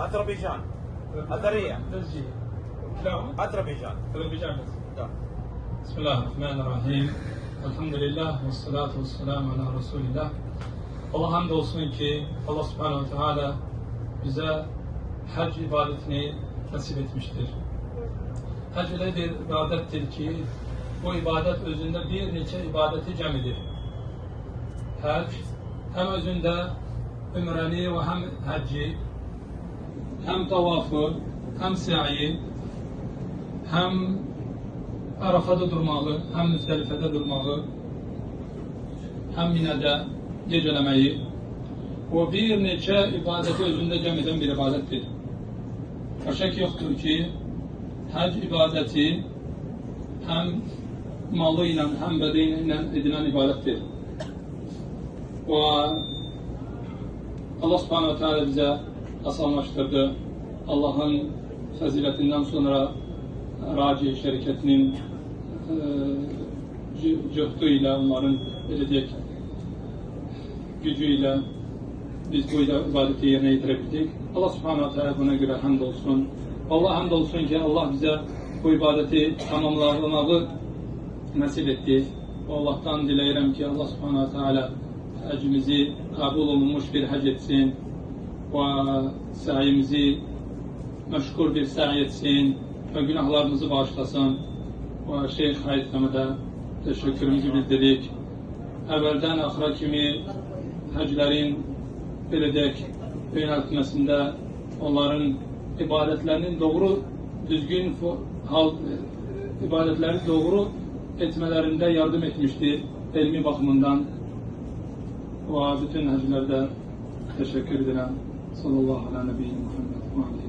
أذربيجان أذرية أذربيجان. Bismillahirrahmanirrahim. Elhamdülillah ve salatu ve selamu ala Resulillah. Allah hamdolsun ki Allah subhanahu ve teala bize hac ibadetini nasip etmiştir. Hac öyle bir ibadettir ki bu ibadet özünde bir neçe ibadeti cemidir. Hac hem özünde ümreni ve hem hacci, hem tavafı, hem sa'i, hem Arafada durmağı, hem Müzdelife'de durmağı, hem Mine'de gecelemeyi, o bir neçe ibadeti özünde cem eden bir ibadettir. Şek yoktur ki hac ibadeti hem malıyla hem bedeniyle edilen ibadettir. Ve Allah subhanahu ve teala bize asanlaştırdı. Allah'ın faziletinden sonra Raci şirketinin cıhtıyla, onların gelecek gücüyle biz bu ibadeti yerine getirebildik. Allah subhanahu teala buna göre hamdolsun. Allah hamdolsun ki Allah bize bu ibadeti tamamlamağı nasip etti. Allah'tan dilerim ki Allah subhanahu teala hacimizi kabul olunmuş bir hac etsin ve sayemizi meşgul bir sa'i etsin ve günahlarımızı bağışlasın. Ve Şeyh Haythem'e teşekkürümüzü bildirdik. Evvelden ahira kimi hacıların beledek yöneltmesinde onların ibadetlerinin doğru, düzgün ibadetlerini doğru etmelerinde yardım etmişti ilmi bakımından. Ve bütün hacılara teşekkür ederim. Sallallahu aleyhi ve sellem.